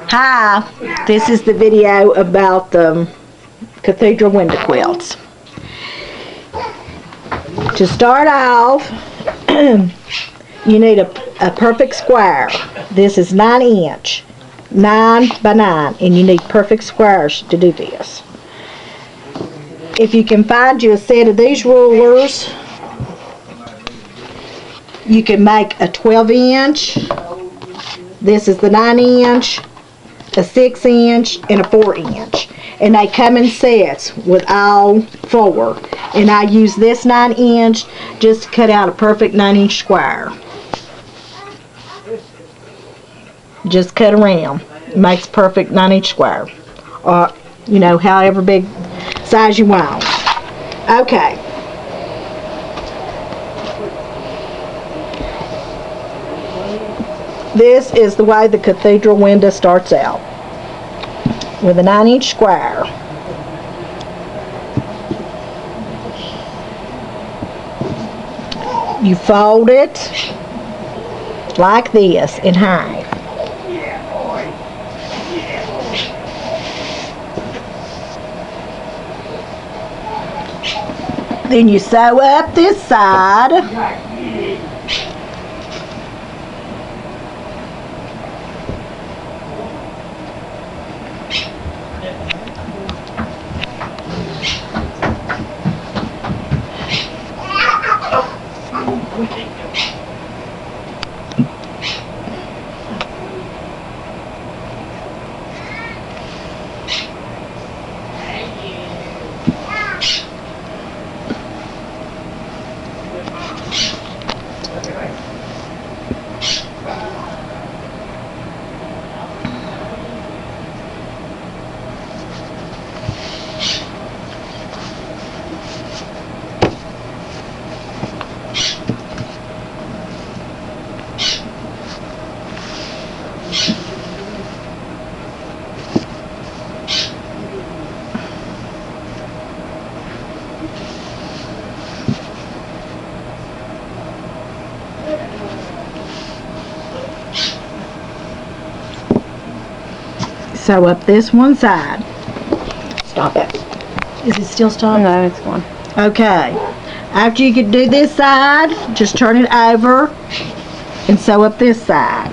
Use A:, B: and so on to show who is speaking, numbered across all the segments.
A: Hi, this is the video about the cathedral window quilts. To start off, you need a perfect square. This is 9 inch, 9 by 9, and you need perfect squares to do this. If you can find you a set of these rulers, you can make a 12 inch. This is the 9 inch, a 6 inch, and a 4 inch. And they come in sets with all 4. And I use this 9 inch just to cut out a perfect 9 inch square. Just cut around. It makes a perfect 9 inch square. Or, you know, however big size you want. Okay. This is the way the cathedral window starts out, with a 9 inch square. You fold it like this in half. Then you sew up this side. Sew up this one side. Stop it. Is it still stopped?
B: No, it's gone.
A: Okay. After you can do this side, just turn it over and sew up this side.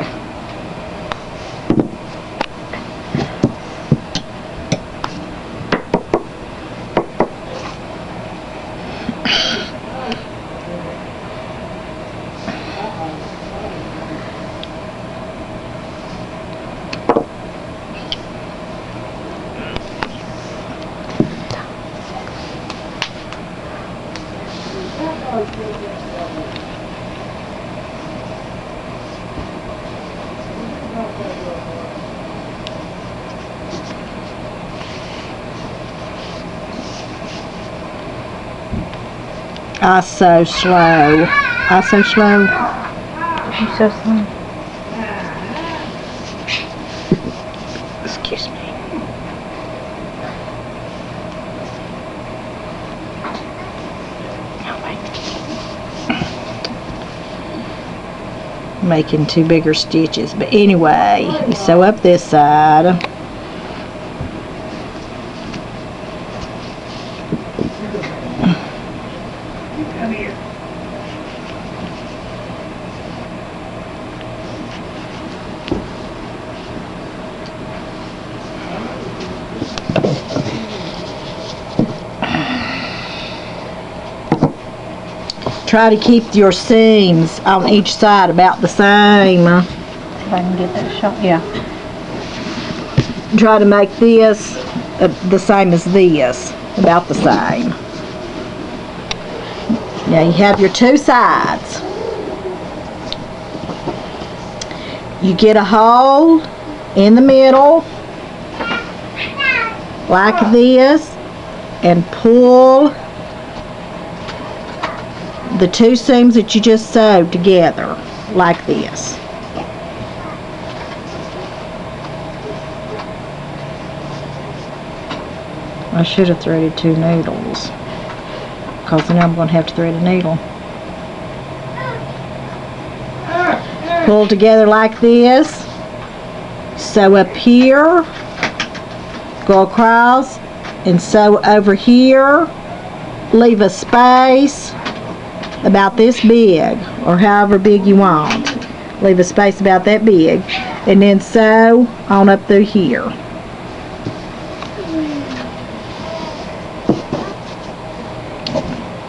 A: I sew slow. I sew slow.
B: You so slow.
A: Excuse me. Making 2 bigger stitches, but anyway, you sew up this side. Try to keep your seams on each side about the same.
B: If I can get that shot, yeah.
A: Try to make this the same as this, about the same. Now you have your 2 sides. You get a hole in the middle, like this, and pull the 2 seams that you just sewed together, like this. I should have threaded 2 needles, because then I'm going to have to thread a needle. Pull together like this, sew up here, go across, and sew over here. Leave a space about this big, or however big you want. Leave a space about that big, and then sew on up through here.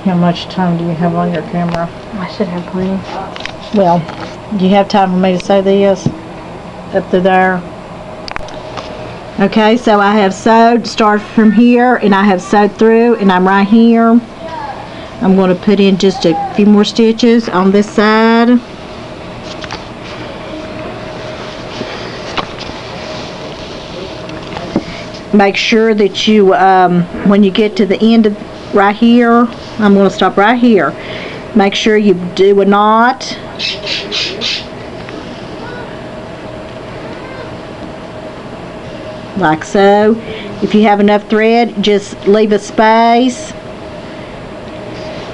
A: How much time do you have on your camera?
B: I should have plenty.
A: Well, do you have time for me to sew this up to there? Okay, so I have sewed, start from here, and I have sewed through, and I'm right here. I'm going to put in just a few more stitches on this side. Make sure that you, when you get to the end of right here, I'm going to stop right here. Make sure you do a knot. Like so. If you have enough thread, just leave a space.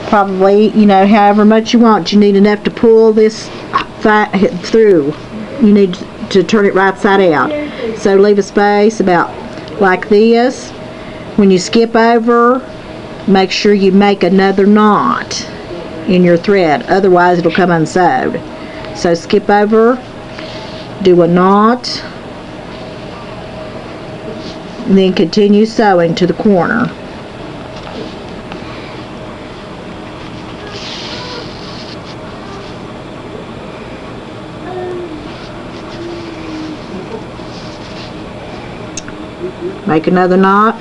A: Probably, you know, however much you want. You need enough to pull this through. You need to turn it right side out. So leave a space about like this. When you skip over, make sure you make another knot in your thread. Otherwise, it'll come unsewed. So skip over, do a knot, and then continue sewing to the corner. Make another knot.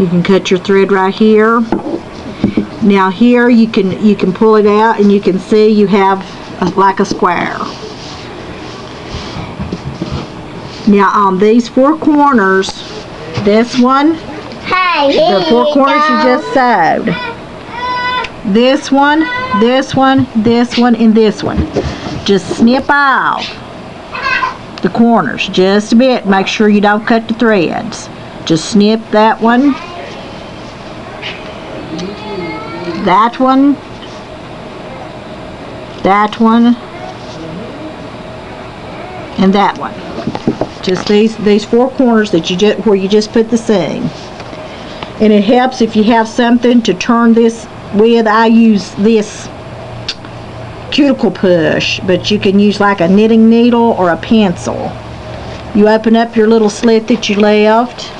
A: You can cut your thread right here. Now here you can pull it out, and you can see you have like a square. Now on these four corners, this one, the four corners you just sewed, this one, this one, this one, and this one, just snip off the corners just a bit. Make sure you don't cut the threads. Just snip that one, that one, that one, and that one. Just these four corners that where you just put the seam. And it helps if you have something to turn this with. I use this cuticle push, but you can use like a knitting needle or a pencil. You open up your little slit that you left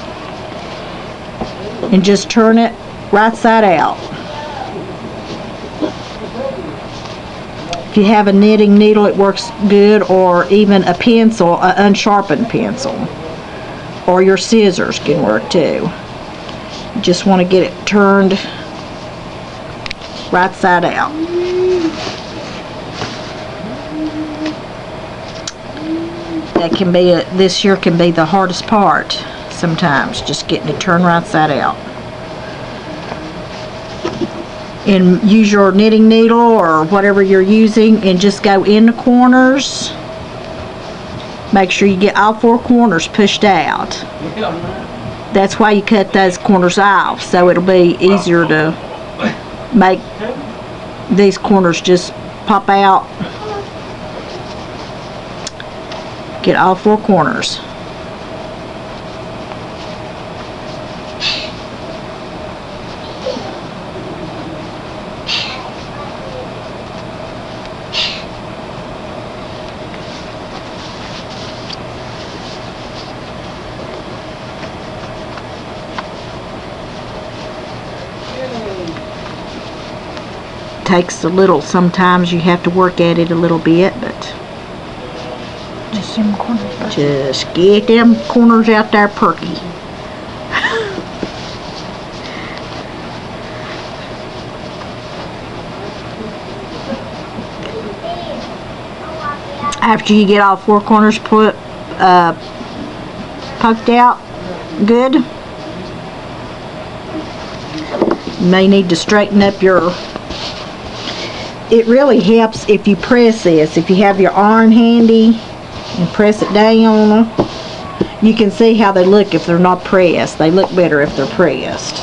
A: and just turn it right side out. If you have a knitting needle, it works good, or even a pencil, an unsharpened pencil, or your scissors can work too. You just want to get it turned right side out. That can be this here can be the hardest part sometimes, just getting it turned right side out. And use your knitting needle or whatever you're using, and just go in the corners. Make sure you get all four corners pushed out. That's why you cut those corners off, so it'll be easier to make these corners just pop out. Get all four corners. Takes a little, sometimes you have to work at it a little bit, but just get them corners out there perky. After you get all four corners poked out good, you may need to straighten up your. It really helps if you press this. If you have your iron handy and press it down, You can see how they look if they're not pressed. They look better if they're pressed.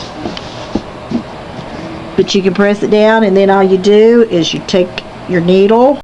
A: But you can press it down, and then all you do is you take your needle